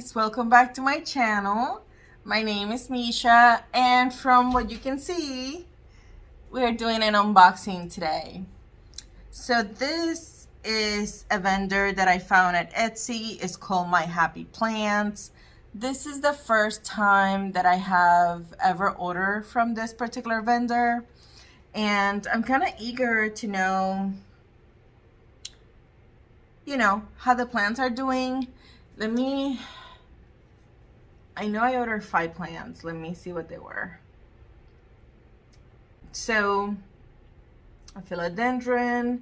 guys, welcome back to my channel. My name is Misha, and from what you can see, we're doing an unboxing today. So this is a vendor that I found at Etsy. It's called My Happy Plants. This is the first time that I have ever ordered from this particular vendor, and I'm kind of eager to know, how the plants are doing. I know I ordered 5 plants. Let me see what they were. So, a Philodendron,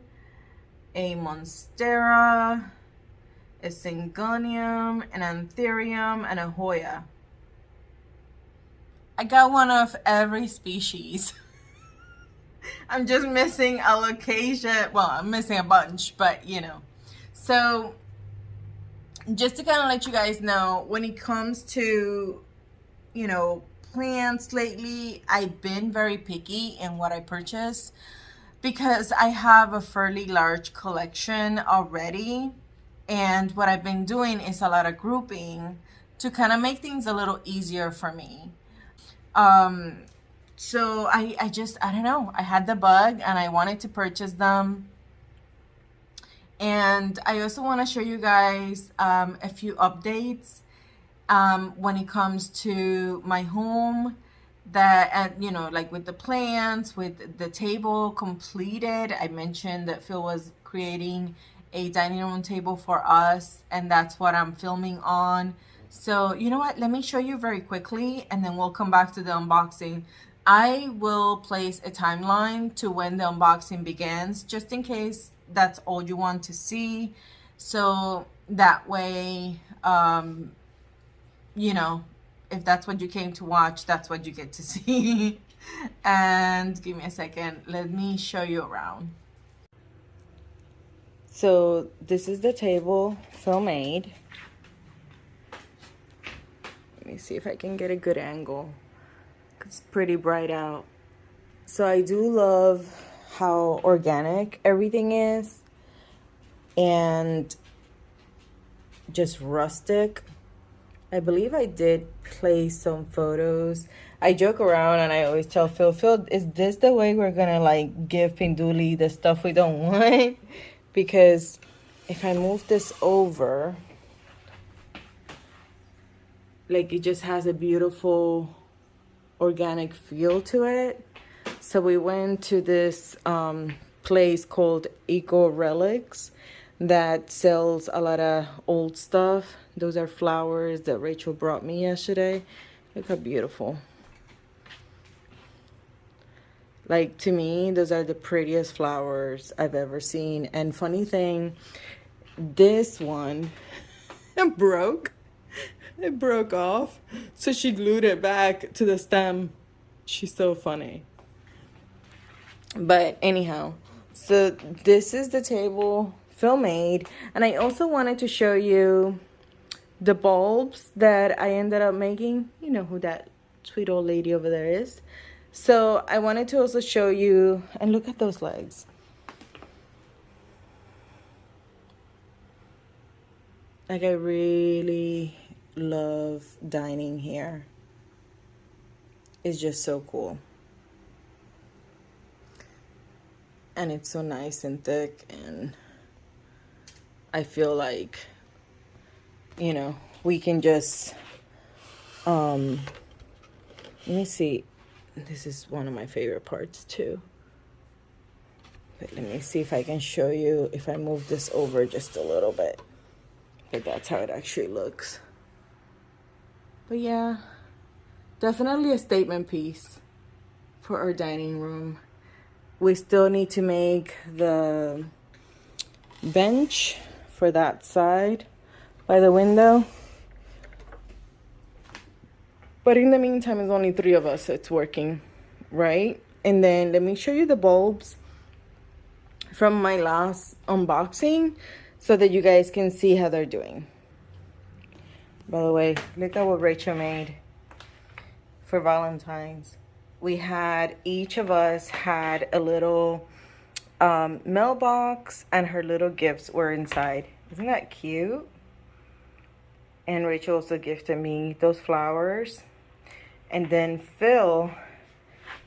a Monstera, a Syngonium, an Antherium, and a Hoya. I got one of every species. I'm just missing a location. Well, I'm missing a bunch, but So, just to kind of let you guys know, when it comes to, plants lately, I've been very picky in what I purchase because I have a fairly large collection already. And what I've been doing is a lot of grouping to kind of make things a little easier for me. So I don't know, I had the bug and I wanted to purchase them. And I also want to show you guys a few updates when it comes to my home, that like with the plants, with the table completed. I mentioned that Phil was creating a dining room table for us, and that's what I'm filming on. So you know what, let me show you very quickly and then we'll come back to the unboxing. I will place a timeline to when the unboxing begins, just in case that's all you want to see. So that way, if that's what you came to watch, that's what you get to see. And give me a second, let me show you around. So this is the table Phil made. Let me see if I can get a good angle. It's pretty bright out. So I do love how organic everything is and just rustic. I believe I did place some photos. I joke around and I always tell Phil, is this the way we're gonna like give Pinduli the stuff we don't want? Because if I move this over, like, it just has a beautiful organic feel to it. So we went to this place called Eco Relics that sells a lot of old stuff. Those are flowers that Rachel brought me yesterday. Look how beautiful. Like, to me, those are the prettiest flowers I've ever seen. And funny thing, this one broke. It broke off. So she glued it back to the stem. She's so funny. But anyhow, so this is the table Phil made. And I also wanted to show you the bulbs that I ended up making. You know who that sweet old lady over there is. So I wanted to also show you, and look at those legs. Like, I really love dining here. It's just so cool. And it's so nice and thick, and I feel like, we can just, let me see. This is one of my favorite parts too. But let me see if I can show you if I move this over just a little bit. But that's how it actually looks. But yeah, definitely a statement piece for our dining room. We still need to make the bench for that side by the window. But in the meantime, it's only 3 of us, so it's working, right? And then let me show you the bulbs from my last unboxing so that you guys can see how they're doing. By the way, look at what Rachel made for Valentine's. We had, each of us had a little mailbox, and her little gifts were inside. Isn't that cute? And Rachel also gifted me those flowers. And then Phil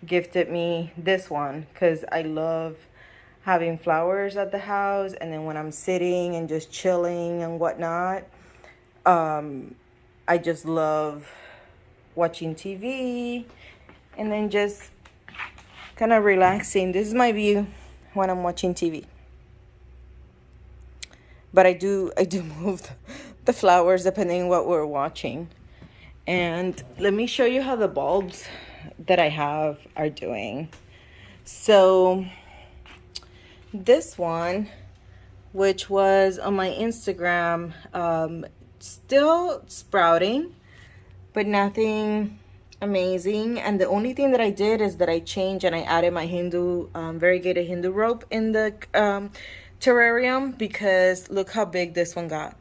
gifted me this one because I love having flowers at the house. And then when I'm sitting and just chilling and whatnot, I just love watching TV and then just kind of relaxing. This is my view when I'm watching TV. But I do move the flowers depending on what we're watching. And let me show you how the bulbs that I have are doing. So this one, which was on my Instagram, still sprouting, but nothing amazing. And the only thing that I did is that I changed and I added my variegated Hindu rope in the terrarium, because look how big this one got.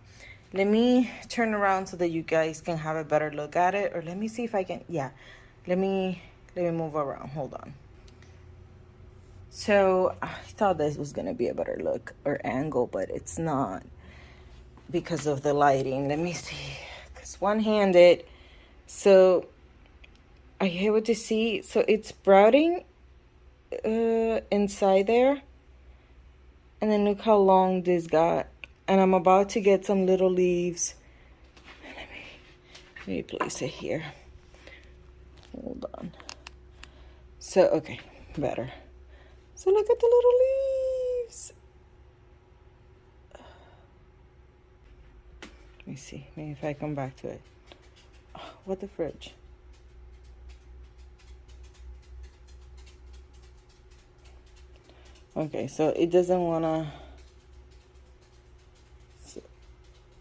Let me turn around so that you guys can have a better look at it. Or let me see if I can, yeah. Let me move around, hold on. So I thought this was gonna be a better look or angle, but it's not because of the lighting. Let me see, because one-handed. So are you able to see? So it's sprouting inside there. And then look how long this got. And I'm about to get some little leaves. Let me place it here. Hold on. So, okay, better. So look at the little leaves. Let me see, maybe if I come back to it. Oh, what the fridge? Okay, so it doesn't wanna.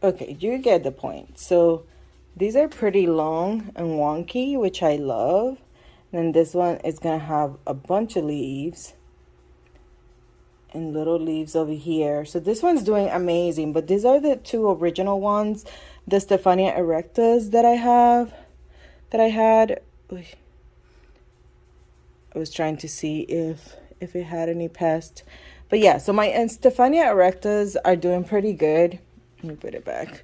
Okay, you get the point. So these are pretty long and wonky, which I love. And then this one is gonna have a bunch of leaves and little leaves over here. So this one's doing amazing, but these are the two original ones, the Stephania erectus that I had. I was trying to see if it had any pest. But yeah, so my Stephania erectus are doing pretty good. Let me put it back.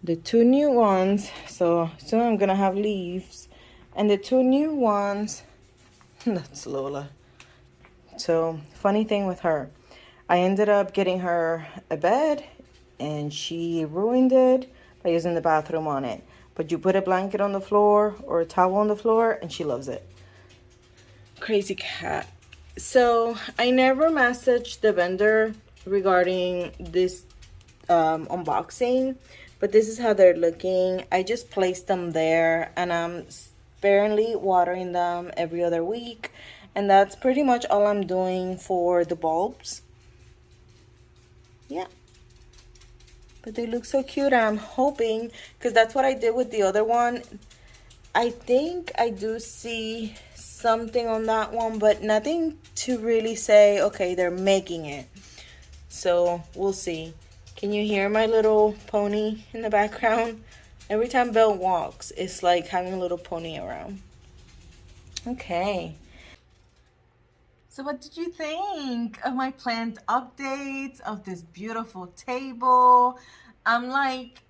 The two new ones, so soon I'm gonna have leaves. And the two new ones, that's Lola. So funny thing with her, I ended up getting her a bed and she ruined it by using the bathroom on it. But you put a blanket on the floor or a towel on the floor and she loves it. Crazy cat. So I never messaged the vendor regarding this unboxing, but this is how they're looking. I just placed them there and I'm sparingly watering them every other week, and that's pretty much all I'm doing for the bulbs. Yeah, but they look so cute, and I'm hoping, because that's what I did with the other one, I think I do see something on that one, but nothing to really say, okay, they're making it. So we'll see. Can you hear my little pony in the background? Every time Belle walks, it's like having a little pony around. Okay. So what did you think of my plant updates, of this beautiful table? I'm like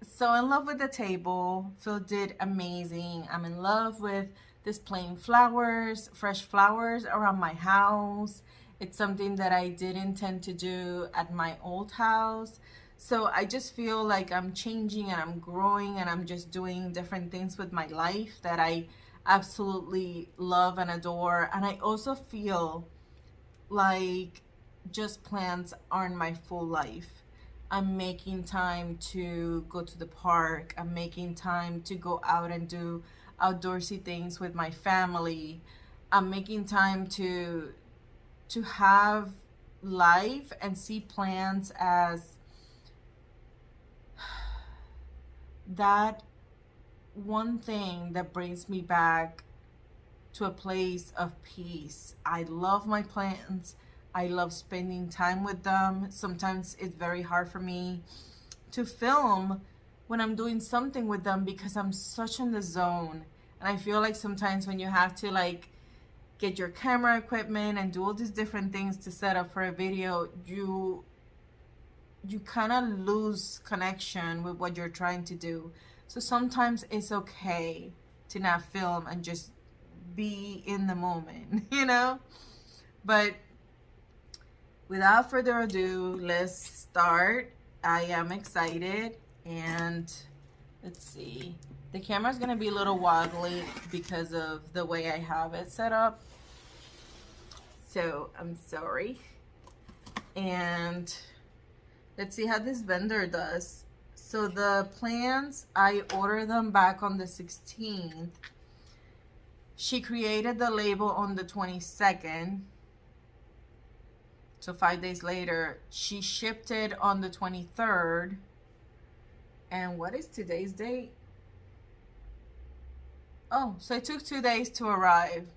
so in love with the table. Phil did amazing. I'm in love with displaying flowers, fresh flowers around my house. It's something that I did intend to do at my old house. So I just feel like I'm changing and I'm growing and I'm just doing different things with my life that I absolutely love and adore. And I also feel like just plants aren't my full life. I'm making time to go to the park. I'm making time to go out and do outdoorsy things with my family. I'm making time to have life and see plants as that one thing that brings me back to a place of peace. I love my plants. I love spending time with them. Sometimes it's very hard for me to film when I'm doing something with them because I'm such in the zone. And I feel like sometimes when you have to like get your camera equipment and do all these different things to set up for a video, you you kind of lose connection with what you're trying to do. So sometimes it's okay to not film and just be in the moment, you know? But without further ado, let's start. I am excited, and let's see. The camera's gonna be a little wobbly because of the way I have it set up. So I'm sorry. And let's see how this vendor does. So the plants, I ordered them back on the 16th. She created the label on the 22nd. So 5 days later, she shipped it on the 23rd. And what is today's date? Oh, so it took 2 days to arrive.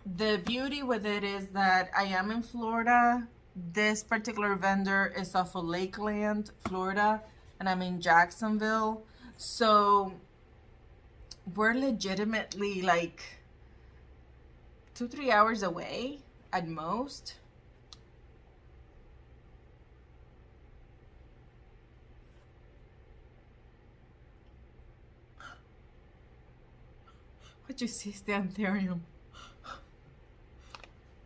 The beauty with it is that I am in Florida. This particular vendor is off of Lakeland, Florida, and I'm in Jacksonville. So we're legitimately like 2-3 hours away at most. What you see is the Antherium.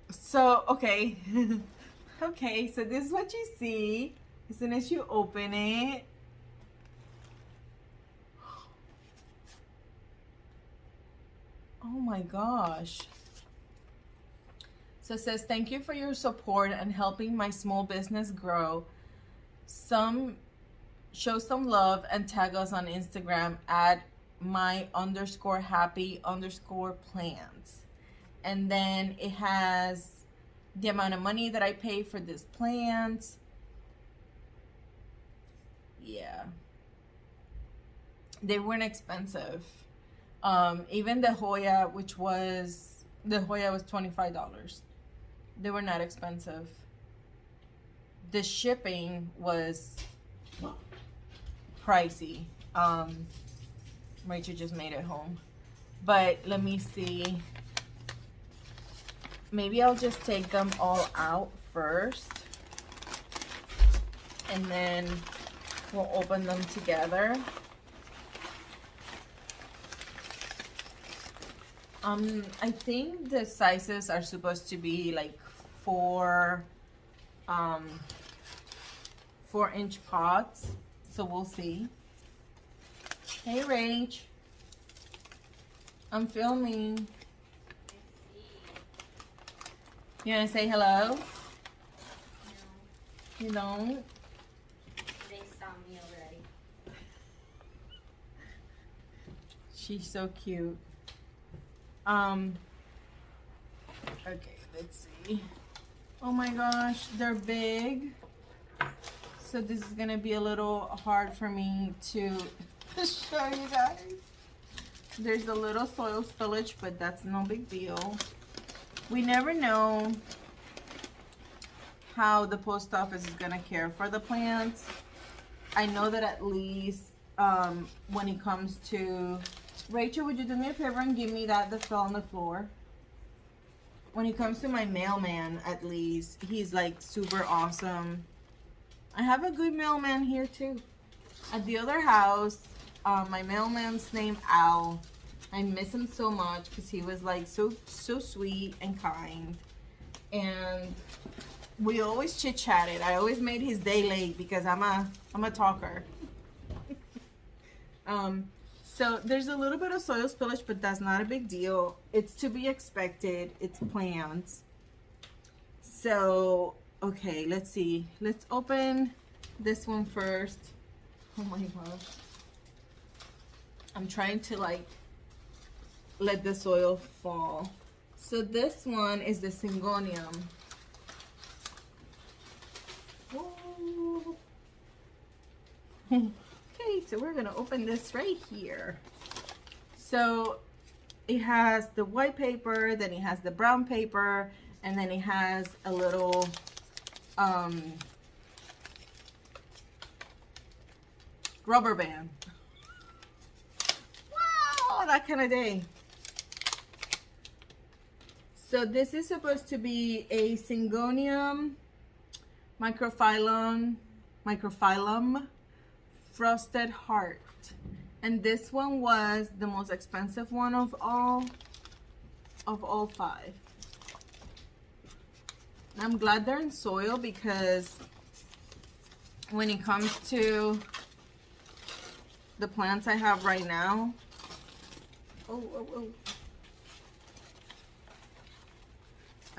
So, okay. Okay, so this is what you see as soon as you open it. Oh my gosh. So it says, thank you for your support and helping my small business grow. Show some love and tag us on Instagram at my_happy_plants. And then it has the amount of money that I pay for this plant. Yeah. They weren't expensive. Even the Hoya, was $25. They were not expensive. The shipping was pricey. Rachel just made it home. But let me see. Maybe I'll just take them all out first, and then we'll open them together. I think the sizes are supposed to be like 4-inch pots, so we'll see. Hey Rach, I'm filming. You wanna say hello? No. You don't? They saw me already. She's so cute. Okay, let's see. Oh my gosh, they're big. So this is gonna be a little hard for me to show you guys. There's a little soil spillage, but that's no big deal. We never know how the post office is gonna care for the plants. I know that at least when it comes to, Rachel, would you do me a favor and give me that fell on the floor? When it comes to my mailman, at least, he's like super awesome. I have a good mailman here too. At the other house, my mailman's named Al. I miss him so much because he was like so sweet and kind, and we always chit-chatted. I always made his day late because I'm a talker. So there's a little bit of soil spillage, but that's not a big deal. It's to be expected. It's plants. So okay, let's see. Let's open this one first. Oh my gosh. I'm trying to like let the soil fall. So this one is the Syngonium. Okay, so we're gonna open this right here. So it has the white paper, then it has the brown paper, and then it has a little rubber band. Wow, that kind of day. So this is supposed to be a Syngonium microphyllum frosted heart. And this one was the most expensive one of all 5. I'm glad they're in soil, because when it comes to the plants I have right now,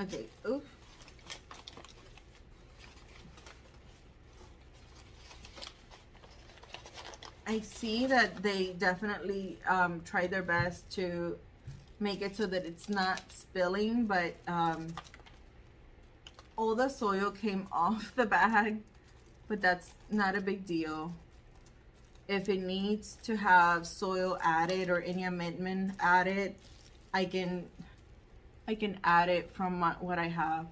okay, oof. I see that they definitely try their best to make it so that it's not spilling, but all the soil came off the bag, but that's not a big deal. If it needs to have soil added or any amendment added, I can add it from what I have.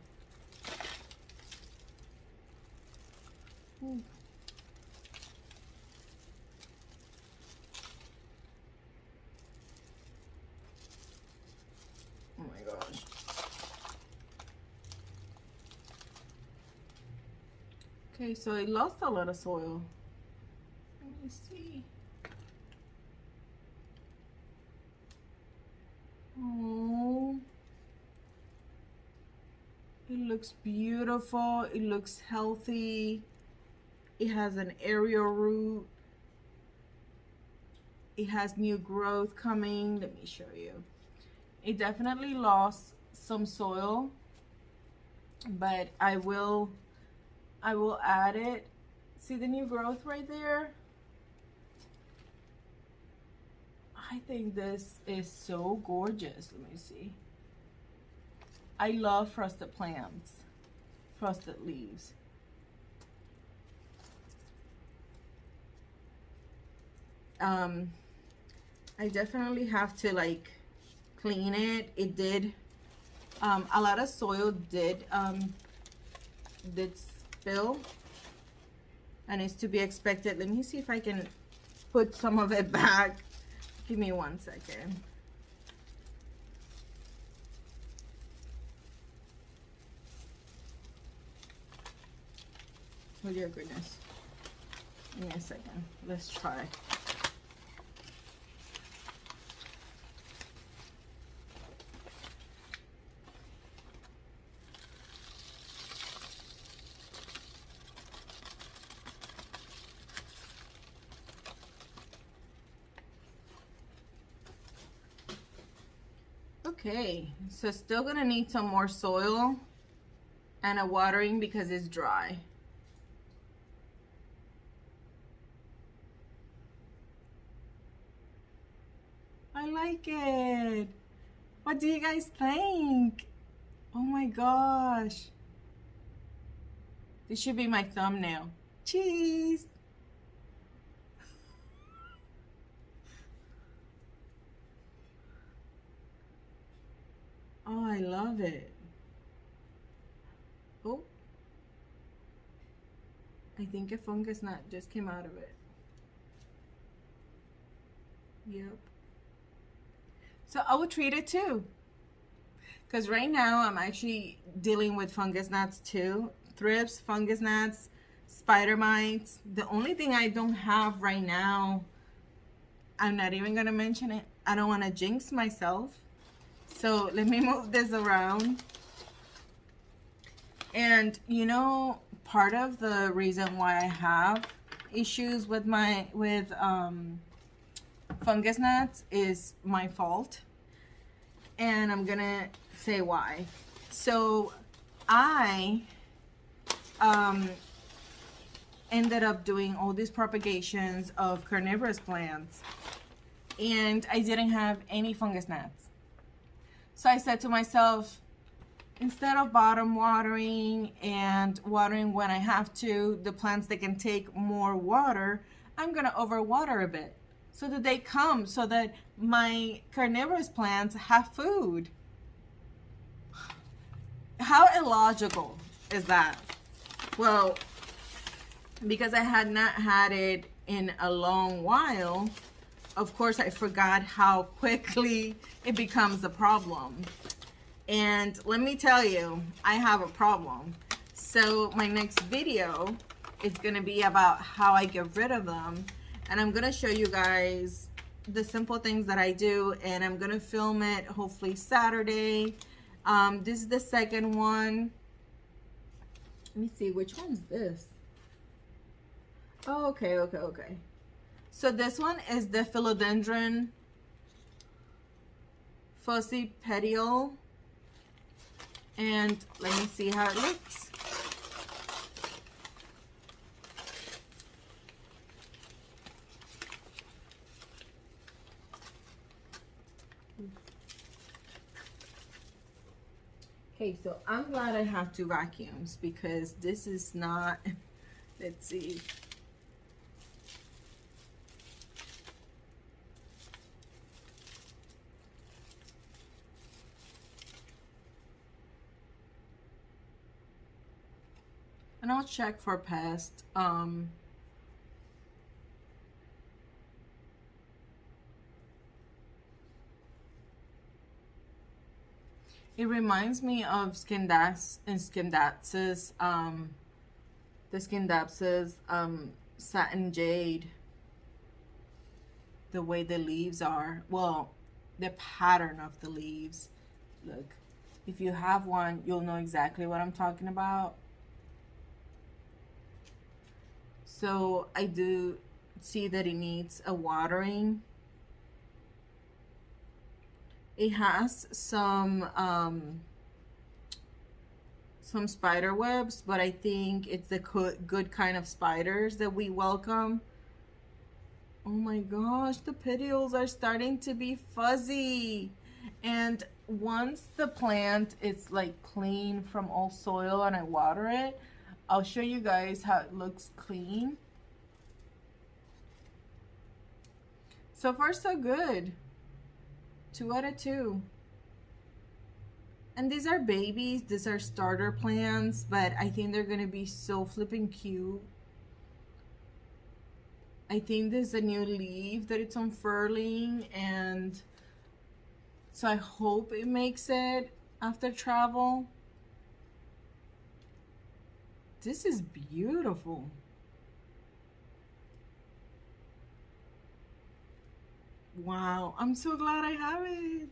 Ooh. Oh my gosh. Okay, so it lost a lot of soil. Let me see. Oh, it looks beautiful. It looks healthy. It has an aerial root. It has new growth coming. Let me show you. It definitely lost some soil, but I will add it. See the new growth right there? I think this is so gorgeous. Let me see. I love frosted plants, frosted leaves. I definitely have to like clean it. It did, a lot of soil did spill, and it's to be expected. Let me see if I can put some of it back. Give me 1 second. Oh dear goodness. Give me a second. Let's try. Okay, so still gonna need some more soil and a watering because it's dry. I like it. What do you guys think? Oh my gosh. This should be my thumbnail. Cheese. Oh, I love it. Oh, I think a fungus gnat just came out of it. Yep. So I will treat it too. Because right now I'm actually dealing with fungus gnats too. Thrips, fungus gnats, spider mites. The only thing I don't have right now, I'm not even going to mention it. I don't want to jinx myself. So let me move this around. And you know, part of the reason why I have issues with fungus gnats is my fault. And I'm gonna say why. So I ended up doing all these propagations of carnivorous plants, and I didn't have any fungus gnats. So I said to myself, instead of bottom watering and watering when I have to, the plants that can take more water, I'm gonna overwater a bit so that they come, so that my carnivorous plants have food. How illogical is that? Well, because I had not had it in a long while, of course I forgot how quickly it becomes a problem. And let me tell you, I have a problem. So my next video is gonna be about how I get rid of them, and I'm gonna show you guys the simple things that I do, and I'm gonna film it hopefully Saturday. This is the second one. Let me see, which one's this? Oh, okay. So this one is the Philodendron Fussy Petiole, and let me see how it looks. Okay, so I'm glad I have two vacuums because this is not, let's see. And I'll check for pests. It reminds me of Skindapsis, the Skindapsis satin jade. The way the leaves are, well, the pattern of the leaves. Look, if you have one, you'll know exactly what I'm talking about. So I do see that it needs a watering. It has some spider webs, but I think it's the good kind of spiders that we welcome. Oh my gosh, the petioles are starting to be fuzzy. And once the plant is like clean from all soil and I water it, I'll show you guys how it looks clean. So far so good. 2 out of 2. And these are babies, these are starter plants, but I think they're gonna be so flipping cute. I think there's a new leaf that it's unfurling, and so I hope it makes it after travel. This is beautiful. Wow, I'm so glad I have it.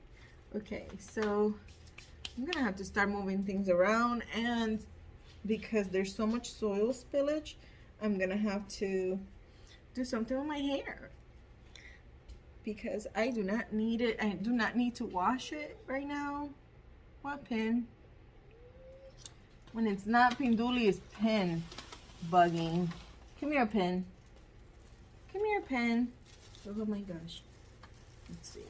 Okay, so I'm gonna have to start moving things around, and because there's so much soil spillage, I'm gonna have to do something with my hair because I do not need it. I do not need to wash it right now. What pin? When it's not Pinduli, it's pin bugging. Come here, pin. Come here, pin. Oh my gosh. Let's see.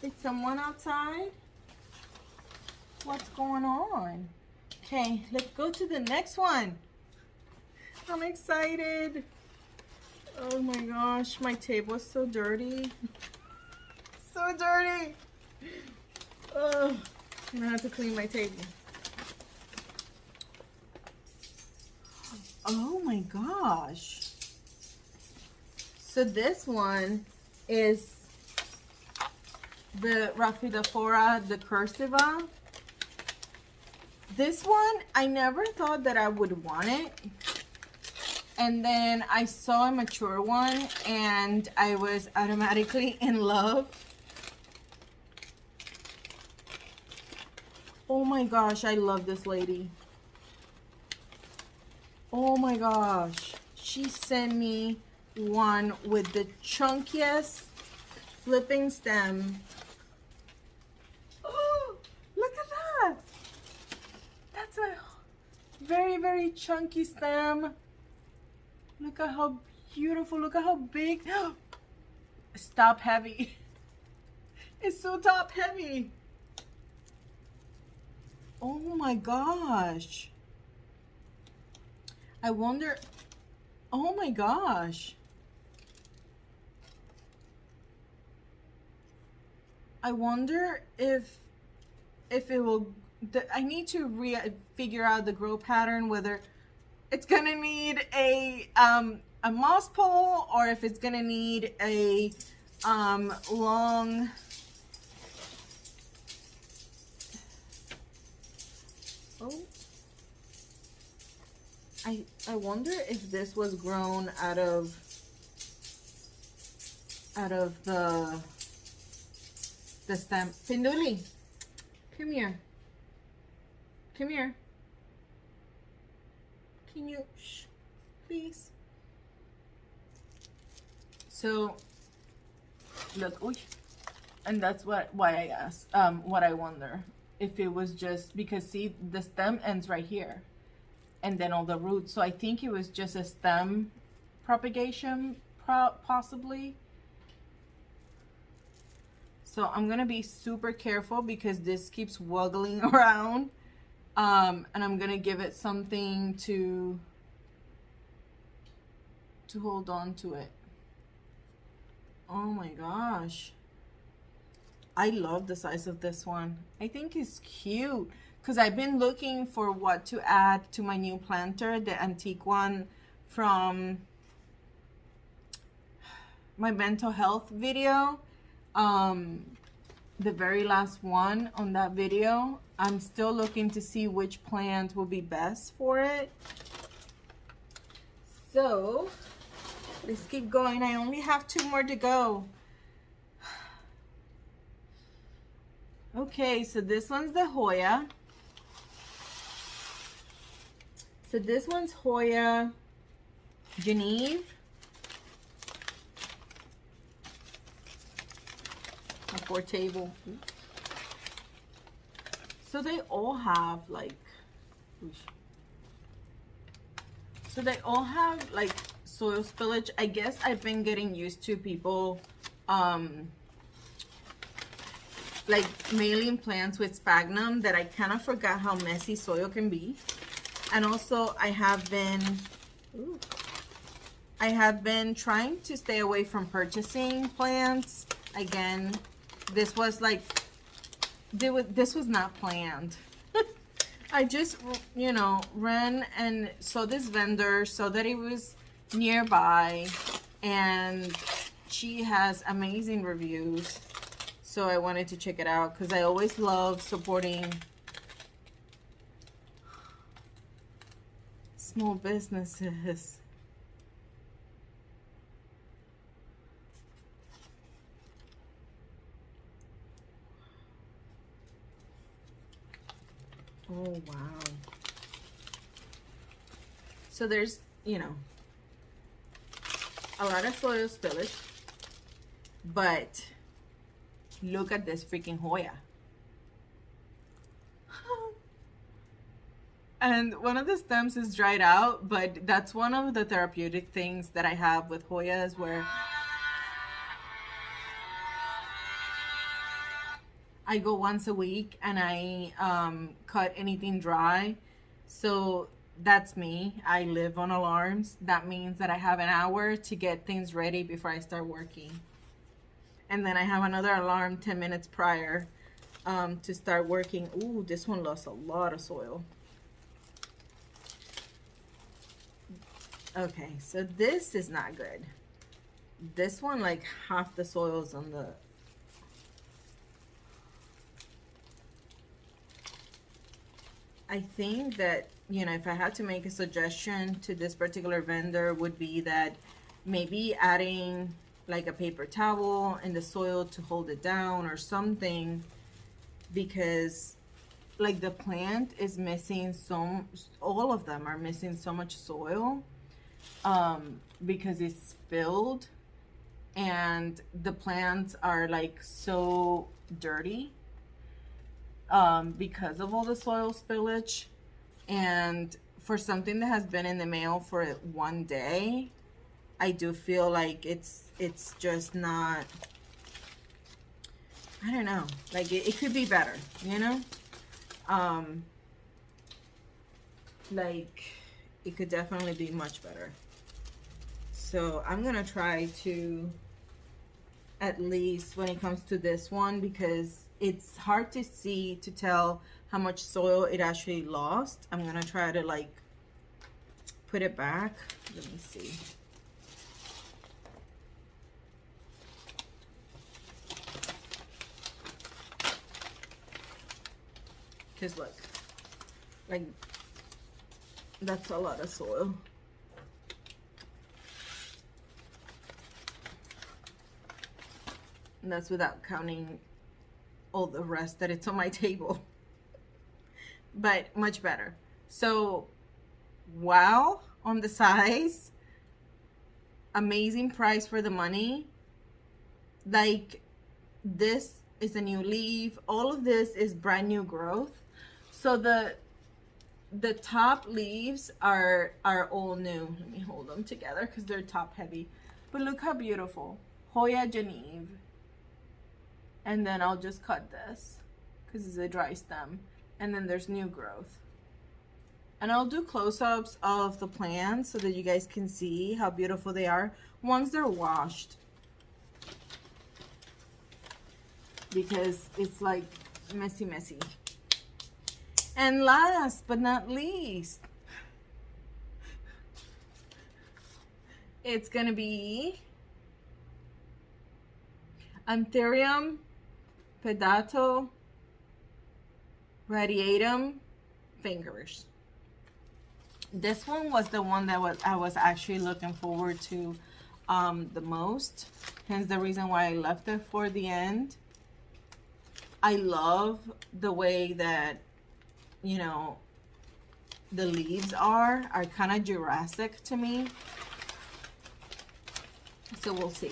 Is someone outside? What's going on? Okay, let's go to the next one. I'm excited. Oh my gosh, my table is so dirty. So dirty. Oh, I'm gonna have to clean my table. Oh my gosh. So this one is the Rhaphidophora, the cursiva. This one, I never thought that I would want it. And then I saw a mature one and I was automatically in love. Oh my gosh, I love this lady. Oh my gosh. She sent me one with the chunkiest flipping stem. Oh, look at that. That's a very, very chunky stem. Look at how beautiful, look at how big. It's top heavy. It's so top heavy. Oh my gosh. I wonder, oh my gosh. I wonder if it will, I need to figure out the grow pattern, whether it's gonna need a moss pole or if it's gonna need a long, oh I wonder if this was grown out of the stem. Pinduli, come here. Come here. Can you, shh, please? So, look, ooh, and that's why I asked, what I wonder. If it was just, because see, the stem ends right here. And then all the roots. So I think it was just a stem propagation, possibly. So I'm gonna be super careful because this keeps wiggling around. And I'm gonna give it something to hold on to it. Oh my gosh. I love the size of this one. I think it's cute because I've been looking for what to add to my new planter, the antique one from my mental health video. The very last one on that video. I'm still looking to see which plant will be best for it. So let's keep going. I only have 2 more to go. Okay, so this one's the Hoya. So this one's Hoya Geneve. A 4 table. So they all have like, soil spillage. I guess I've been getting used to people like mailing plants with sphagnum that I kind of forgot how messy soil can be. And also I have been trying to stay away from purchasing plants. Again, this was like, this was not planned. I just, you know, ran and saw this vendor, saw that it was nearby, and she has amazing reviews. So I wanted to check it out because I always love supporting small businesses. Oh, wow. So there's, you know, a lot of soil spillage, but look at this freaking Hoya. And one of the stems is dried out, but that's one of the therapeutic things that I have with Hoyas, where I go once a week and I cut anything dry. So that's me. I live on alarms. That means that I have an hour to get things ready before I start working. And then I have another alarm 10 minutes prior to start working. Ooh, this one lost a lot of soil. Okay, so this is not good. This one, like half the soil's on the... I think that, you know, if I had to make a suggestion to this particular vendor, would be that maybe adding like a paper towel in the soil to hold it down or something, because like the plant is missing all of them are missing so much soil because it's spilled, and the plants are like so dirty because of all the soil spillage. And for something that has been in the mail for 1 day, I do feel like it's just not, I don't know, like it could be better, you know? Like it could definitely be much better. So I'm gonna try to, at least when it comes to this one, because it's hard to see, to tell how much soil it actually lost. I'm gonna try to like put it back. Let me see. Because look, like That's a lot of soil. And that's without counting all the rest that it's on my table. But much better. So, wow on the size. Amazing price for the money. Like, this is a new leaf. All of this is brand new growth. So the top leaves are all new. Let me hold them together because they're top heavy. But look how beautiful. Hoya Geneve. And then I'll just cut this because it's a dry stem. And then there's new growth. And I'll do close-ups of the plants so that you guys can see how beautiful they are once they're washed. Because it's like messy, messy. And last but not least, it's gonna be Antherium, Pedato, Radiatum, fingers. This one was the one that I was actually looking forward to the most. Hence the reason why I left it for the end. I love the way that, you know, the leaves are kind of Jurassic to me. So we'll see.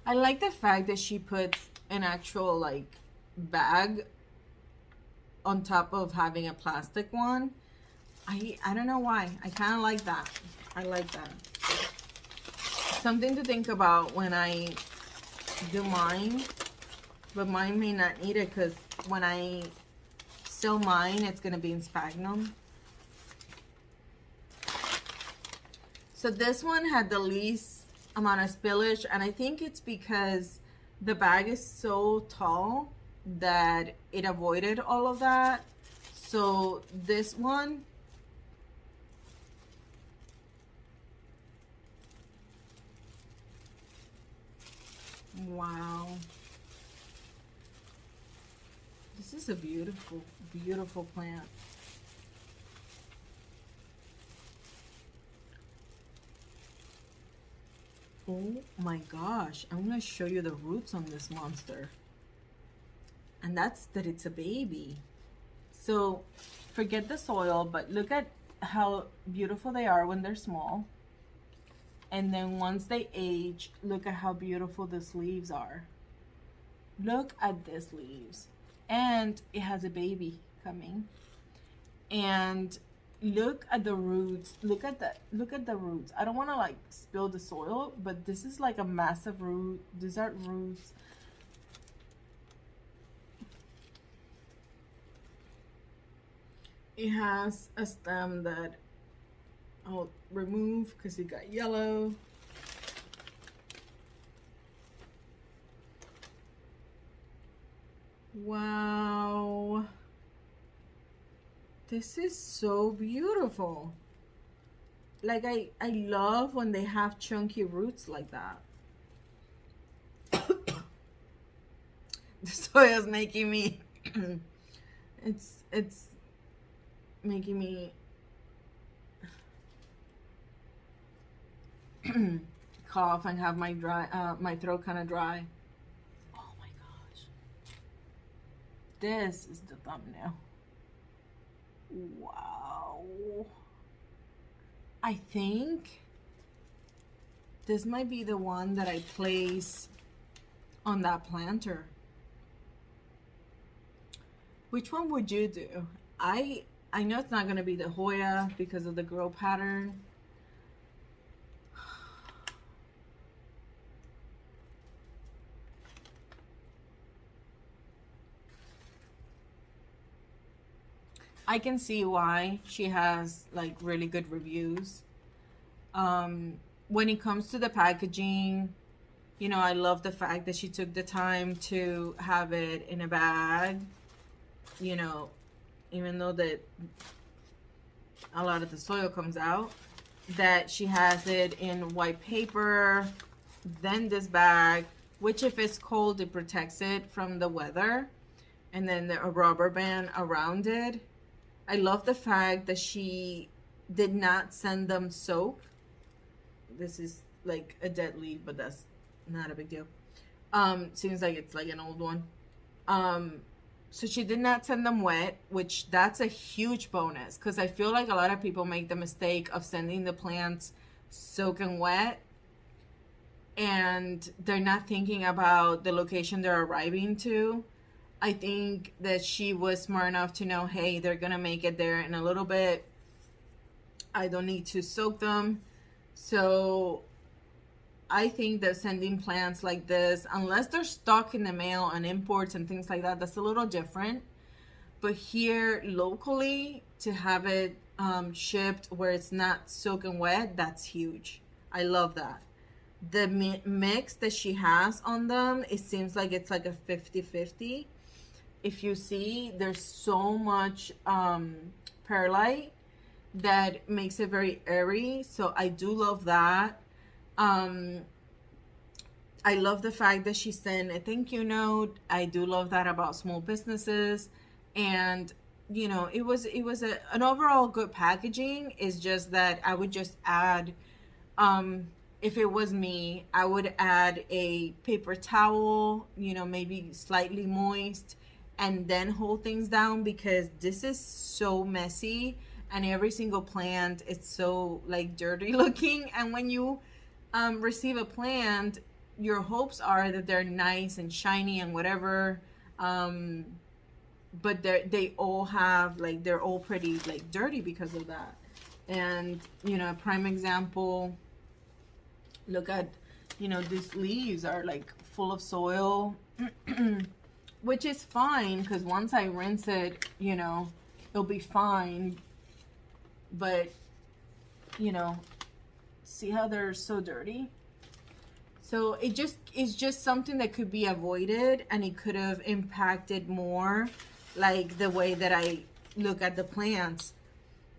I like the fact that she puts an actual like bag on top of having a plastic one. I don't know why. I kind of like that. I like that. Something to think about when I do mine, but mine may not need it because when I still mine, it's going to be in sphagnum. So this one had the least amount of spillage, and I think it's because the bag is so tall that it avoided all of that. So this one, wow, this is a beautiful, beautiful plant. Oh my gosh, I'm gonna show you the roots on this monster. And that's that it's a baby. So forget the soil, but look at how beautiful they are when they're small. And then once they age, look at how beautiful these leaves are. Look at these leaves. And it has a baby coming. And look at the roots. Look at the roots. I don't want to like spill the soil, but this is like a massive root. These are roots. It has a stem that I'll remove because it got yellow. Wow. This is so beautiful. Like I love when they have chunky roots like that. The soil is making me it's making me cough and have my throat kind of dry. Oh my gosh. This is the thumbnail. Wow. I think this might be the one that I place on that planter. Which one would you do? I know it's not going to be the Hoya because of the grow pattern. I can see why she has like really good reviews. When it comes to the packaging, you know, I love the fact that she took the time to have it in a bag, you know, even though that a lot of the soil comes out, that she has it in white paper, then this bag, which if it's cold, it protects it from the weather. And then a rubber band around it. I love the fact that she did not send them soap. This is like a dead leaf, but that's not a big deal. Seems like it's like an old one. So she did not send them wet, which that's a huge bonus, because I feel like a lot of people make the mistake of sending the plants soaking wet, and they're not thinking about the location they're arriving to. I think that she was smart enough to know, hey, they're gonna make it there in a little bit. I don't need to soak them. So I think that sending plants like this, unless they're stuck in the mail and imports and things like that, that's a little different. But here locally, to have it shipped where it's not soaking wet, that's huge. I love that. The mix that she has on them, it seems like it's like a 50-50. If you see, there's so much perlite that makes it very airy. So I do love that. I love the fact that she sent a thank you note. I do love that about small businesses. And you know, it was an overall good packaging. It's just that I would just add, if it was me, I would add a paper towel, you know, maybe slightly moist, and then hold things down, because this is so messy and every single plant, it's so like dirty looking. And when you receive a plant, your hopes are that they're nice and shiny and whatever, but they all have like, they're all pretty like dirty because of that. And you know, a prime example, look at, you know, these leaves are like full of soil, which is fine, because once I rinse it, you know, it'll be fine. But you know, see how they're so dirty? So it's just something that could be avoided, and it could have impacted more like the way that I look at the plants.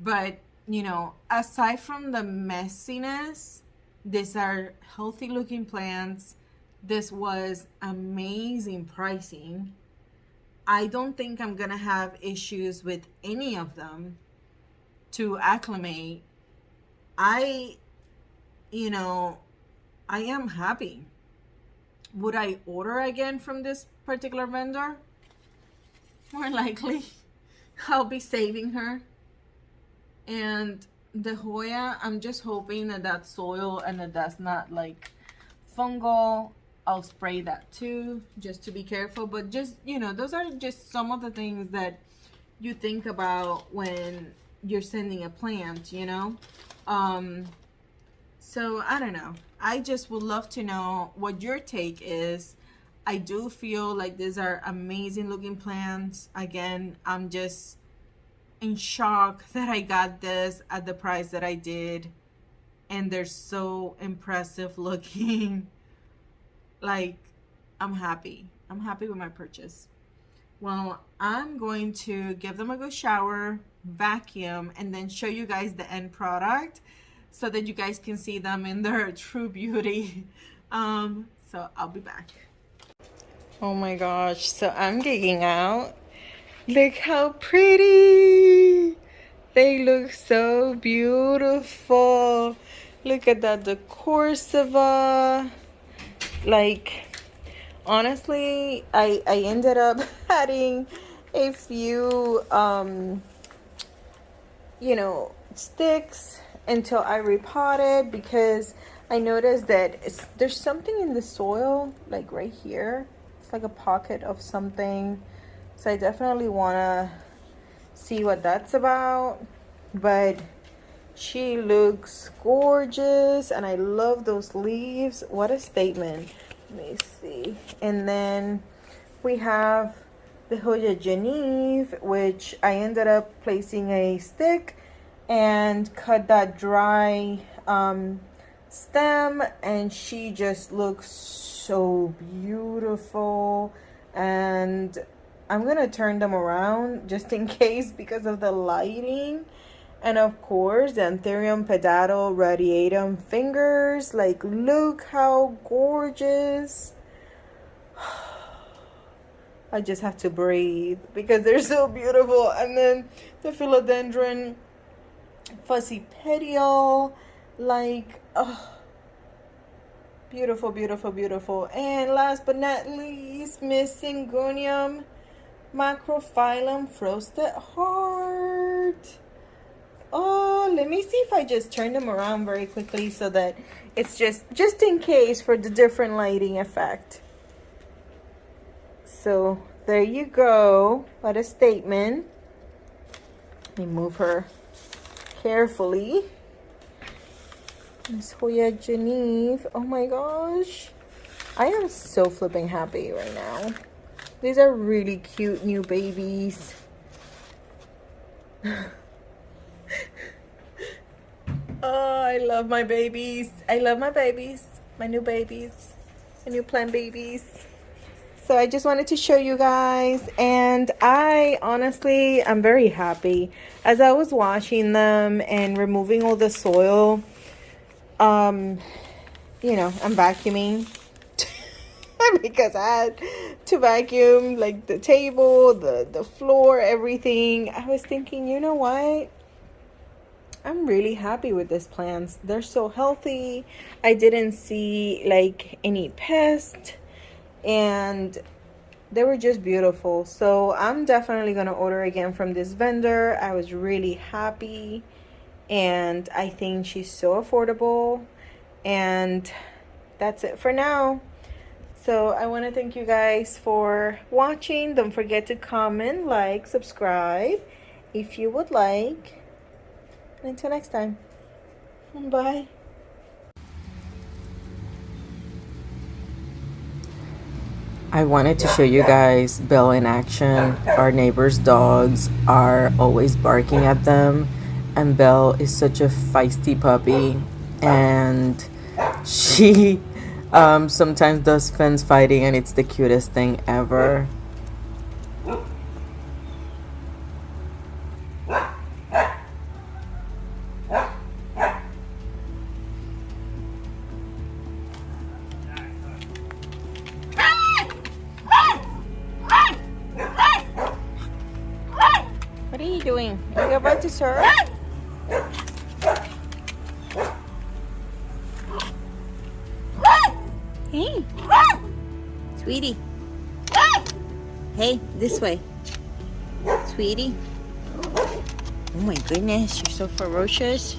But you know, aside from the messiness, these are healthy looking plants. This was amazing pricing. I don't think I'm gonna have issues with any of them to acclimate. You know, I am happy. Would I order again from this particular vendor? More likely. I'll be saving her. And the Hoya, I'm just hoping that that's soil and that that's not like fungal. I'll spray that too, just to be careful. But just, you know, those are just some of the things that you think about when you're sending a plant, you know. So I don't know, I just would love to know what your take is. I do feel like these are amazing looking plants. Again, I'm just in shock that I got this at the price that I did, and they're so impressive looking. Like, I'm happy with my purchase. Well, I'm going to give them a good shower, vacuum, and then show you guys the end product so that you guys can see them in their true beauty. So I'll be back. Oh my gosh, so I'm gigging out. Look how pretty. They look so beautiful. Look at that, the Corsiva. Like, honestly, I ended up adding a few, you know, sticks until I repotted, because I noticed that there's something in the soil, like right here. It's like a pocket of something. So I definitely want to see what that's about. But she looks gorgeous, and I love those leaves. What a statement. Let me see. And then we have the Hoya Geneve, which I ended up placing a stick and cut that dry stem, and she just looks so beautiful. And I'm gonna turn them around just in case because of the lighting. And of course, the Antherium Pedato Radiatum fingers. Like, look how gorgeous. I just have to breathe because they're so beautiful. And then the Philodendron fuzzy petiole, like, oh, beautiful, beautiful, beautiful. And last but not least, Miss Syngonium macrophyllum frosted heart. Oh, let me see if I just turn them around very quickly so that it's just in case for the different lighting effect. So there you go. What a statement. Let me move her carefully. Miss Hoya Geneve. Oh my gosh. I am so flipping happy right now. These are really cute new babies. Oh, I love my babies. I love my babies. My new babies. My new plant babies. So I just wanted to show you guys. And I honestly, I'm very happy. As I was washing them and removing all the soil, you know, I'm vacuuming. Because I had to vacuum like the table, the floor, everything. I was thinking, you know what? I'm really happy with these plants. They're so healthy. I didn't see like any pest and they were just beautiful. So I'm definitely gonna order again from this vendor. I was really happy and I think she's so affordable. And that's it for now. So I want to thank you guys for watching. Don't forget to comment, like, subscribe if you would like. Until next time. Bye. I wanted to show you guys Belle in action. Our neighbor's dogs are always barking at them. And Belle is such a feisty puppy. And she sometimes does fence fighting and it's the cutest thing ever. What are you doing? Are you about to serve? Hey, sweetie. Hey, this way. Sweetie. Oh my goodness, you're so ferocious.